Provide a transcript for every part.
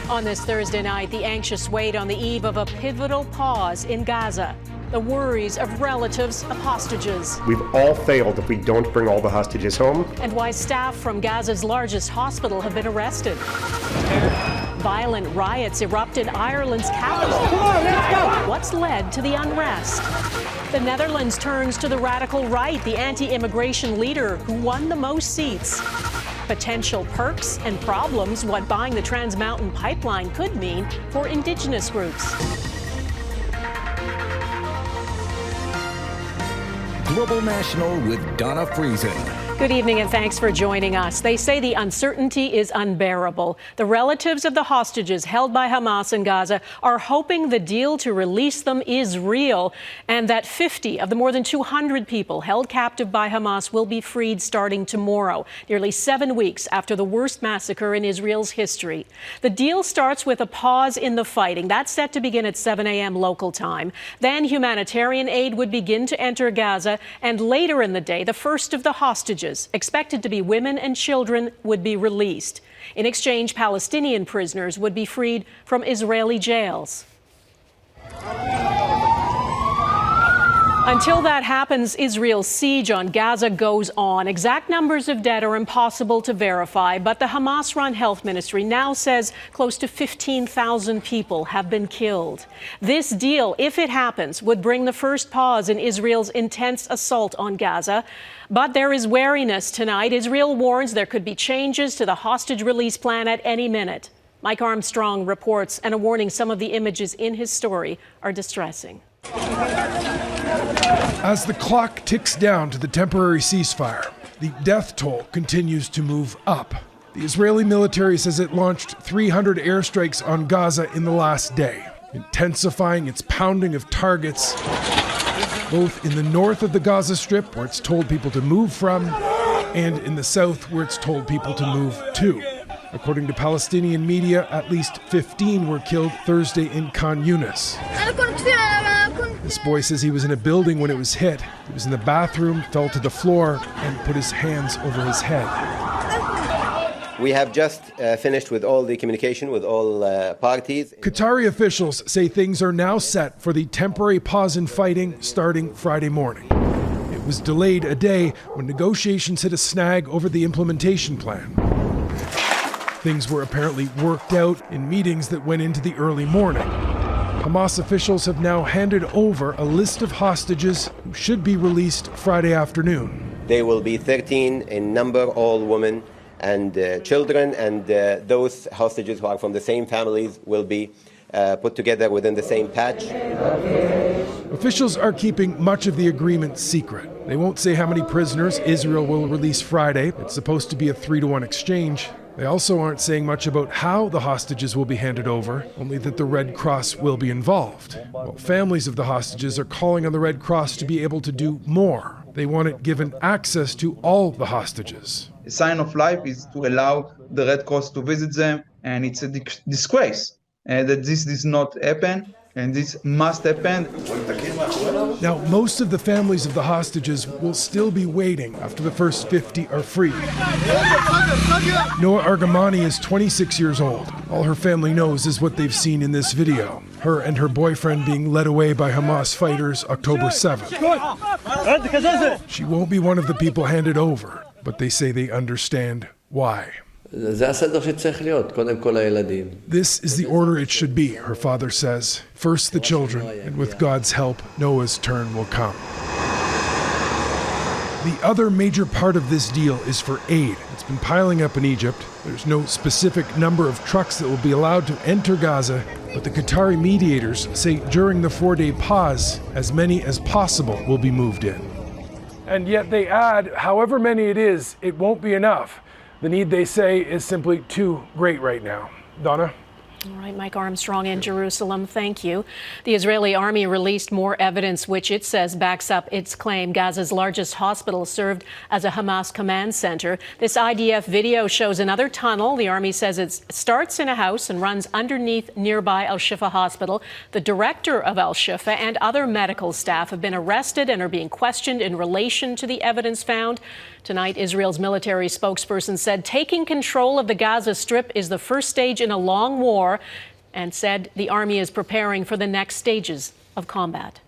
On this Thursday night, the anxious wait on the eve of a pivotal pause in Gaza. The worries of relatives of hostages. We've all failed if we don't bring all the hostages home. And why staff from Gaza's largest hospital have been arrested. Violent riots erupted Ireland's capital. Come on, let's go! What's led to the unrest? The Netherlands turns to the radical right, the anti-immigration leader who won the most seats. Potential perks and problems, what buying the Trans Mountain pipeline could mean for Indigenous groups. Global National with Donna Friesen. Good evening and thanks for joining us. They say the uncertainty is unbearable. The relatives of the hostages held by Hamas in Gaza are hoping the deal to release them is real and that 50 of the more than 200 people held captive by Hamas will be freed starting tomorrow, nearly 7 weeks after the worst massacre in Israel's history. The deal starts with a pause in the fighting. That's set to begin at 7 a.m. local time. Then humanitarian aid would begin to enter Gaza, and later in the day, the first of the hostages, expected to be women and children, would be released. In exchange, Palestinian prisoners would be freed from Israeli jails. Until that happens, Israel's siege on Gaza goes on. Exact numbers of dead are impossible to verify, but the Hamas-run health ministry now says close to 15,000 people have been killed. This deal, if it happens, would bring the first pause in Israel's intense assault on Gaza. But there is wariness tonight. Israel warns there could be changes to the hostage release plan at any minute. Mike Armstrong reports, and a warning some of the images in his story are distressing. As the clock ticks down to the temporary ceasefire, the death toll continues to move up. The Israeli military says it launched 300 airstrikes on Gaza in the last day, intensifying its pounding of targets, both in the north of the Gaza Strip, where it's told people to move from, and in the south, where it's told people to move to. According to Palestinian media, at least 15 were killed Thursday in Khan Yunis. This boy says he was in a building when it was hit. He was in the bathroom, fell to the floor, and put his hands over his head. We have just finished with all the communication with all parties. Qatari officials say things are now set for the temporary pause in fighting starting Friday morning. It was delayed a day when negotiations hit a snag over the implementation plan. Things were apparently worked out in meetings that went into the early morning. Hamas officials have now handed over a list of hostages who should be released Friday afternoon. They will be 13 in number, all women and children, and those hostages who are from the same families will be put together within the same patch. Officials are keeping much of the agreement secret. They won't say how many prisoners Israel will release Friday. It's supposed to be a 3-to-1 exchange. They also aren't saying much about how the hostages will be handed over, only that the Red Cross will be involved. Well, families of the hostages are calling on the Red Cross to be able to do more. They want it given access to all the hostages. A sign of life is to allow the Red Cross to visit them, and it's a disgrace that this does not happen, and this must happen. Now, most of the families of the hostages will still be waiting after the first 50 are free. Noah Argamani is 26 years old. All her family knows is what they've seen in this video. Her and her boyfriend being led away by Hamas fighters October 7th. She won't be one of the people handed over, but they say they understand why. This is the order it should be, her father says. First the children, and with God's help, Noah's turn will come. The other major part of this deal is for aid. It's been piling up in Egypt. There's no specific number of trucks that will be allowed to enter Gaza, but the Qatari mediators say during the 4-day pause, as many as possible will be moved in. And yet they add, however many it is, it won't be enough. The need, they say, is simply too great right now. Donna? All right, Mike Armstrong in Jerusalem, thank you. The Israeli army released more evidence which it says backs up its claim. Gaza's largest hospital served as a Hamas command center. This IDF video shows another tunnel. The army says it starts in a house and runs underneath nearby Al-Shifa hospital. The director of Al-Shifa and other medical staff have been arrested and are being questioned in relation to the evidence found. Tonight, Israel's military spokesperson said taking control of the Gaza Strip is the first stage in a long war. war and said the army is preparing for the next stages of combat.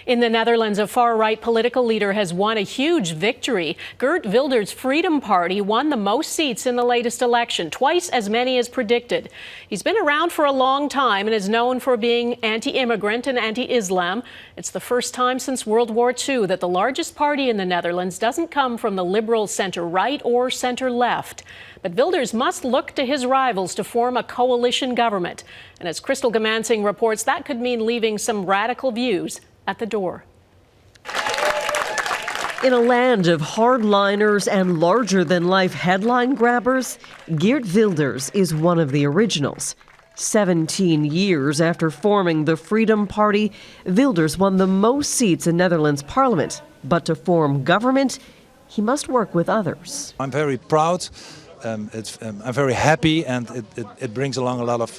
In the Netherlands, a far-right political leader has won a huge victory. Geert Wilders' Freedom Party won the most seats in the latest election, twice as many as predicted. He's been around for a long time and is known for being anti-immigrant and anti-Islam. It's the first time since World War II that the largest party in the Netherlands doesn't come from the liberal center-right or center-left. But Wilders must look to his rivals to form a coalition government. And as Crystal Goomansingh reports, that could mean leaving some radical views at the door. In a land of hardliners and larger-than-life headline grabbers, Geert Wilders is one of the originals. 17 years after forming the Freedom Party, Wilders won the most seats in Netherlands Parliament. But to form government, he must work with others. I'm very proud, I'm very happy, and it brings along a lot of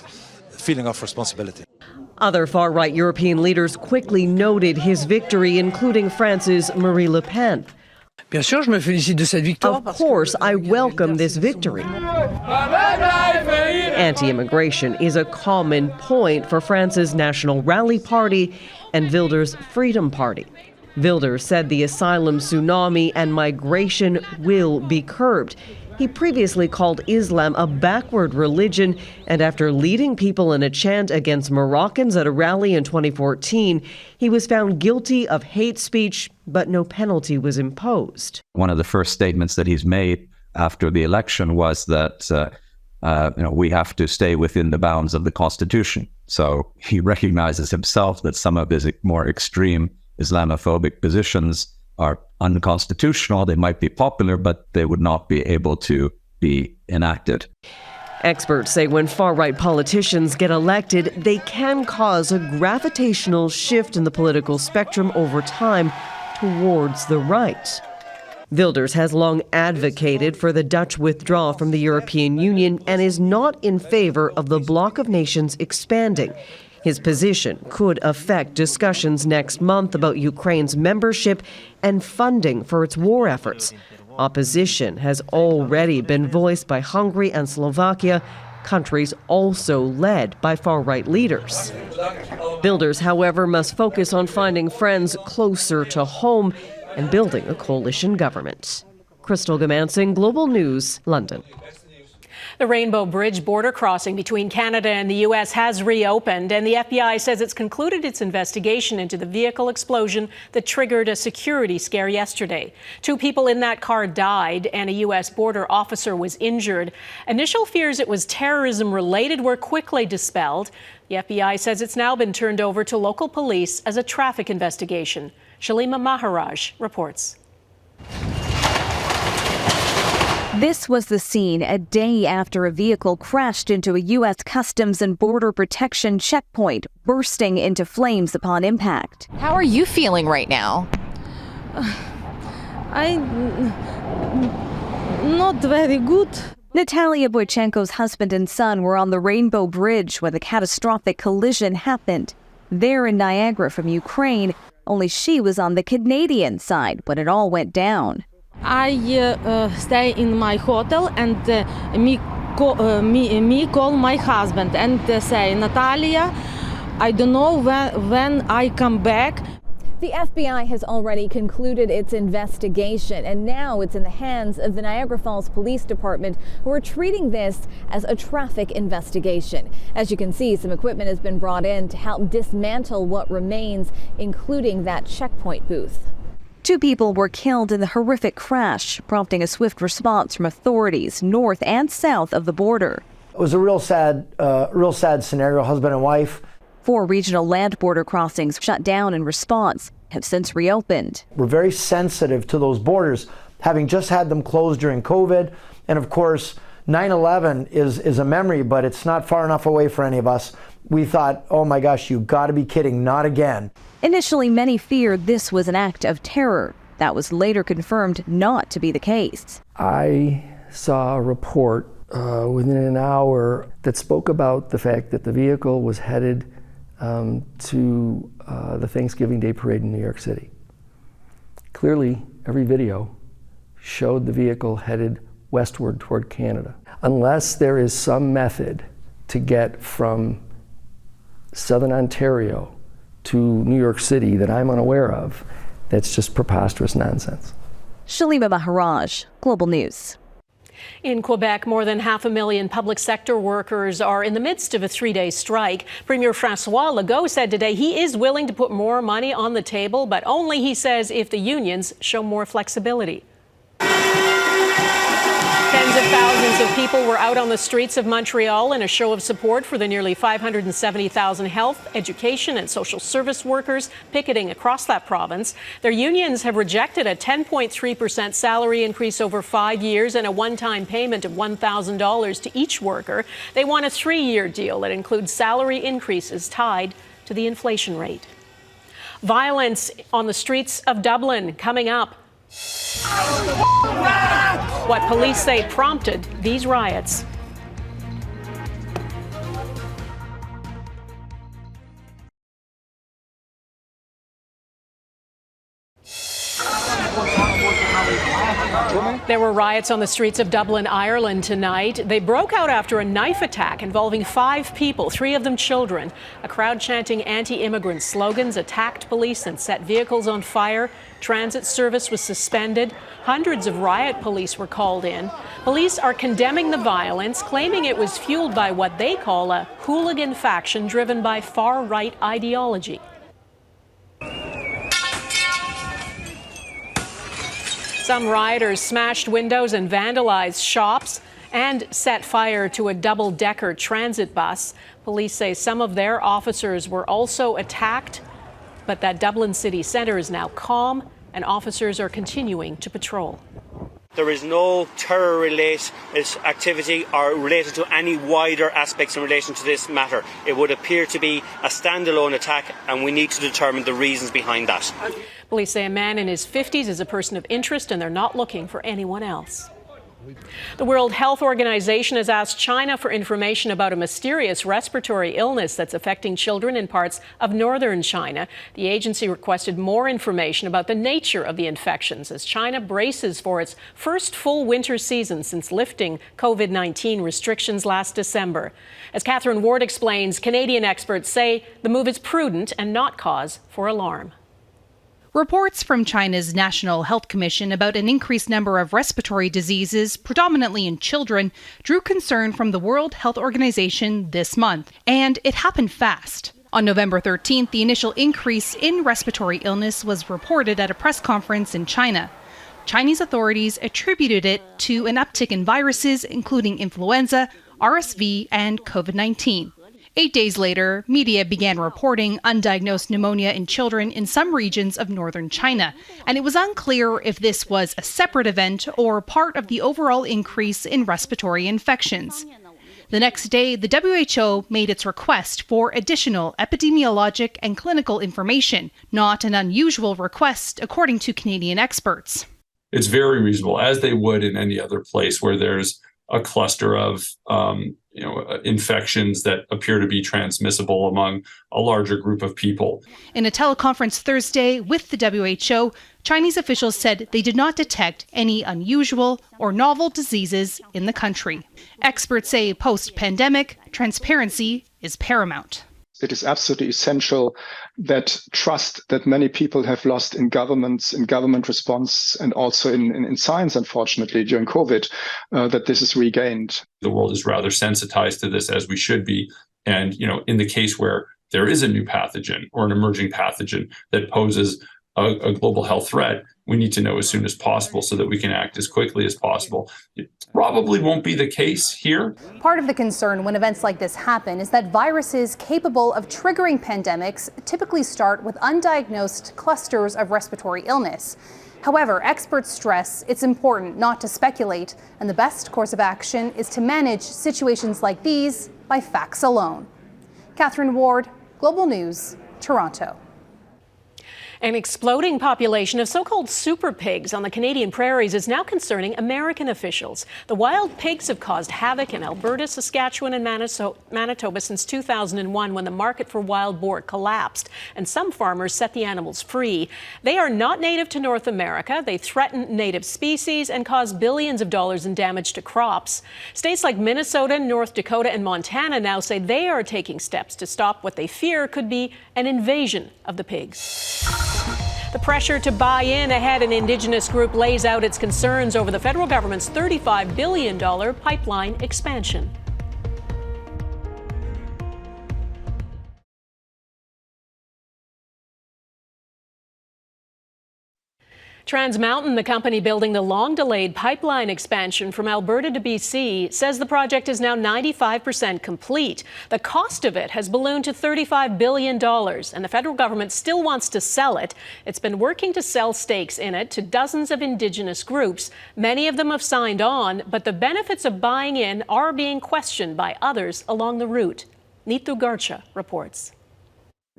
feeling of responsibility. Other far-right European leaders quickly noted his victory, including France's Marine Le Pen. Of course, I welcome this victory. Anti-immigration is a common point for France's National Rally Party and Wilders' Freedom Party. Wilders said the asylum tsunami and migration will be curbed. He previously called Islam a backward religion, and after leading people in a chant against Moroccans at a rally in 2014, he was found guilty of hate speech, but no penalty was imposed. One of the first statements that he's made after the election was that we have to stay within the bounds of the Constitution. So he recognizes himself that some of his more extreme Islamophobic positions are unconstitutional. They might be popular, but they would not be able to be enacted. Experts say when far-right politicians get elected, they can cause a gravitational shift in the political spectrum over time towards the right. Wilders has long advocated for the Dutch withdrawal from the European Union and is not in favor of the bloc of nations expanding. His position could affect discussions next month about Ukraine's membership and funding for its war efforts. Opposition has already been voiced by Hungary and Slovakia, countries also led by far-right leaders. Wilders, however, must focus on finding friends closer to home and building a coalition government. Crystal Goomansingh, Global News, London. The Rainbow Bridge border crossing between Canada and the U.S. has reopened, and the FBI says it's concluded its investigation into the vehicle explosion that triggered a security scare yesterday. 2 people in that car died, and a U.S. border officer was injured. Initial fears it was terrorism-related were quickly dispelled. The FBI says it's now been turned over to local police as a traffic investigation. Shalima Maharaj reports. This was the scene a day after a vehicle crashed into a U.S. Customs and Border Protection checkpoint, bursting into flames upon impact. How are you feeling right now? Not very good. Natalia Boychenko's husband and son were on the Rainbow Bridge when the catastrophic collision happened. They're in Niagara from Ukraine, only she was on the Canadian side when it all went down. I stay in my hotel and me call my husband and say, Natalia, I don't know when I come back. The FBI has already concluded its investigation, and now it's in the hands of the Niagara Falls Police Department, who are treating this as a traffic investigation. As you can see, some equipment has been brought in to help dismantle what remains, including that checkpoint booth. 2 people were killed in the horrific crash, prompting a swift response from authorities north and south of the border. It was a real sad scenario, husband and wife. 4 regional land border crossings shut down in response have since reopened. We're very sensitive to those borders, having just had them closed during COVID. And of course, 9/11 is a memory, but it's not far enough away for any of us. We thought, oh my gosh, you gotta be kidding, not again. Initially, many feared this was an act of terror. That was later confirmed not to be the case. I saw a report within an hour that spoke about the fact that the vehicle was headed to the Thanksgiving Day parade in New York City. Clearly, every video showed the vehicle headed westward toward Canada. Unless there is some method to get from Southern Ontario to New York City that I'm unaware of, that's just preposterous nonsense. Shalima Maharaj, Global News. In Quebec, more than 500,000 public sector workers are in the midst of a 3-day strike. Premier François Legault said today he is willing to put more money on the table, but only, he says, if the unions show more flexibility. Tens of thousands of people were out on the streets of Montreal in a show of support for the nearly 570,000 health, education and social service workers picketing across that province. Their unions have rejected a 10.3% salary increase over 5 years and a one-time payment of $1,000 to each worker. They want a 3-year deal that includes salary increases tied to the inflation rate. Violence on the streets of Dublin coming up. What police say prompted these riots. There were riots on the streets of Dublin, Ireland tonight. They broke out after a knife attack involving 5 people, 3 of them children. A crowd chanting anti-immigrant slogans attacked police and set vehicles on fire. Transit service was suspended. Hundreds of riot police were called in. Police are condemning the violence, claiming it was fueled by what they call a hooligan faction driven by far-right ideology. Some rioters smashed windows and vandalized shops and set fire to a double-decker transit bus. Police say some of their officers were also attacked, but that Dublin city centre is now calm and officers are continuing to patrol. There is no terror-related activity or related to any wider aspects in relation to this matter. It would appear to be a standalone attack, and we need to determine the reasons behind that. Police say a man in his 50s is a person of interest, and they're not looking for anyone else. The World Health Organization has asked China for information about a mysterious respiratory illness that's affecting children in parts of northern China. The agency requested more information about the nature of the infections as China braces for its first full winter season since lifting COVID-19 restrictions last December. As Catherine Ward explains, Canadian experts say the move is prudent and not cause for alarm. Reports from China's National Health Commission about an increased number of respiratory diseases, predominantly in children, drew concern from the World Health Organization this month. And it happened fast. On November 13th, the initial increase in respiratory illness was reported at a press conference in China. Chinese authorities attributed it to an uptick in viruses, including influenza, RSV, and COVID-19. 8 days later, media began reporting undiagnosed pneumonia in children in some regions of northern China, and it was unclear if this was a separate event or part of the overall increase in respiratory infections. The next day, the WHO made its request for additional epidemiologic and clinical information, not an unusual request, according to Canadian experts. It's very reasonable, as they would in any other place where there's a cluster of infections that appear to be transmissible among a larger group of people. In a teleconference Thursday with the WHO, Chinese officials said they did not detect any unusual or novel diseases in the country. Experts say post-pandemic, transparency is paramount. It is absolutely essential that trust that many people have lost in governments, in government response, and also in science, unfortunately, during COVID, that this is regained. The world is rather sensitized to this, as we should be. And, in the case where there is a new pathogen or an emerging pathogen that poses a global health threat, we need to know as soon as possible so that we can act as quickly as possible. It probably won't be the case here. Part of the concern when events like this happen is that viruses capable of triggering pandemics typically start with undiagnosed clusters of respiratory illness. However, experts stress it's important not to speculate, and the best course of action is to manage situations like these by facts alone. Catherine Ward, Global News, Toronto. An exploding population of so-called super pigs on the Canadian prairies is now concerning American officials. The wild pigs have caused havoc in Alberta, Saskatchewan and Manitoba since 2001, when the market for wild boar collapsed and some farmers set the animals free. They are not native to North America. They threaten native species and cause billions of dollars in damage to crops. States like Minnesota, North Dakota and Montana now say they are taking steps to stop what they fear could be an invasion of the pigs. The pressure to buy in ahead an Indigenous group lays out its concerns over the federal government's $35 billion pipeline expansion. Trans Mountain, the company building the long-delayed pipeline expansion from Alberta to BC, says the project is now 95% complete. The cost of it has ballooned to $35 billion, and the federal government still wants to sell it. It's been working to sell stakes in it to dozens of Indigenous groups. Many of them have signed on, but the benefits of buying in are being questioned by others along the route. Neetu Garcha reports.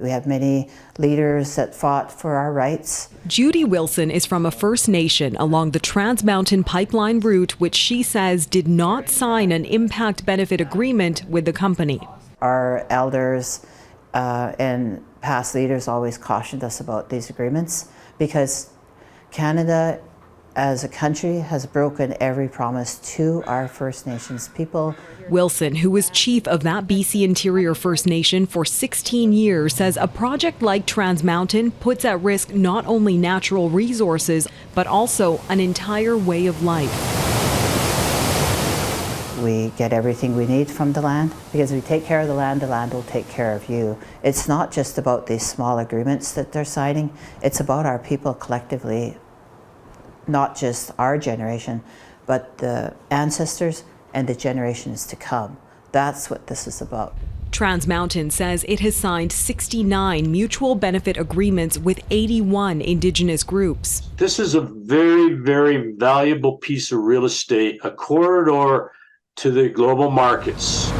We have many leaders that fought for our rights. Judy Wilson is from a First Nation along the Trans Mountain pipeline route, which she says did not sign an impact benefit agreement with the company. Our elders and past leaders always cautioned us about these agreements because Canada as a country has broken every promise to our First Nations people. Wilson, who was chief of that BC Interior First Nation for 16 years, says a project like Trans Mountain puts at risk not only natural resources, but also an entire way of life. We get everything we need from the land because if we take care of the land will take care of you. It's not just about these small agreements that they're signing, it's about our people collectively, not just our generation, but the ancestors and the generations to come. That's what this is about. Trans Mountain says it has signed 69 mutual benefit agreements with 81 Indigenous groups. This is a very, very valuable piece of real estate, a corridor to the global markets.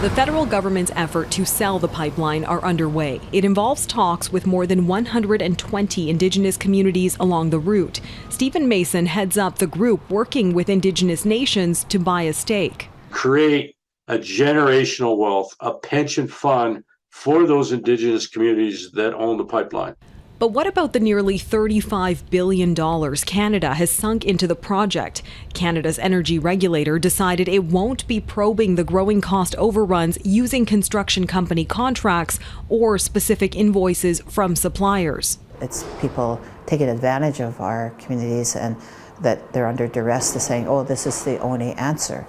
The federal government's effort to sell the pipeline are underway. It involves talks with more than 120 Indigenous communities along the route. Stephen Mason heads up the group working with Indigenous nations to buy a stake. Create a generational wealth, a pension fund for those Indigenous communities that own the pipeline. But what about the nearly $35 billion Canada has sunk into the project? Canada's energy regulator decided it won't be probing the growing cost overruns using construction company contracts or specific invoices from suppliers. It's people taking advantage of our communities and that they're under duress to saying, oh, this is the only answer.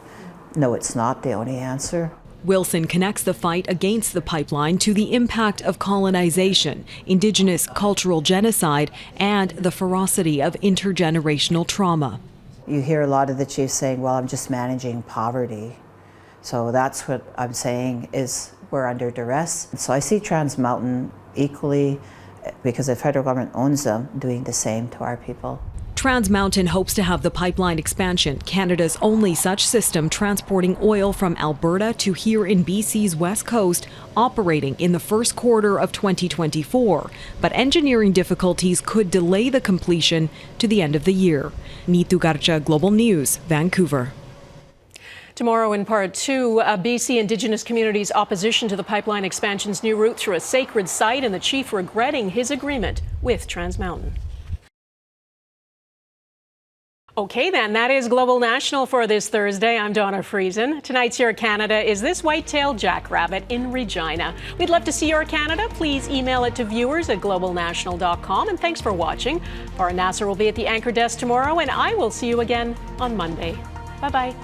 No, it's not the only answer. Wilson connects the fight against the pipeline to the impact of colonization, Indigenous cultural genocide, and the ferocity of intergenerational trauma. You hear a lot of the chiefs saying, well, I'm just managing poverty. So that's what I'm saying is we're under duress. So I see Trans Mountain equally, because the federal government owns them, doing the same to our people. Trans Mountain hopes to have the pipeline expansion, Canada's only such system transporting oil from Alberta to here in BC's west coast, operating in the first quarter of 2024. But engineering difficulties could delay the completion to the end of the year. Neetu Garcha, Global News, Vancouver. Tomorrow in part two, BC Indigenous communities' opposition to the pipeline expansion's new route through a sacred site and the chief regretting his agreement with Trans Mountain. Okay, then, that is Global National for this Thursday. I'm Donna Friesen. Tonight's Your Canada is this white-tailed jackrabbit in Regina. We'd love to see your Canada. Please email it to viewers@globalnational.com. And thanks for watching. Farah Nasser will be at the anchor desk tomorrow, and I will see you again on Monday. Bye-bye.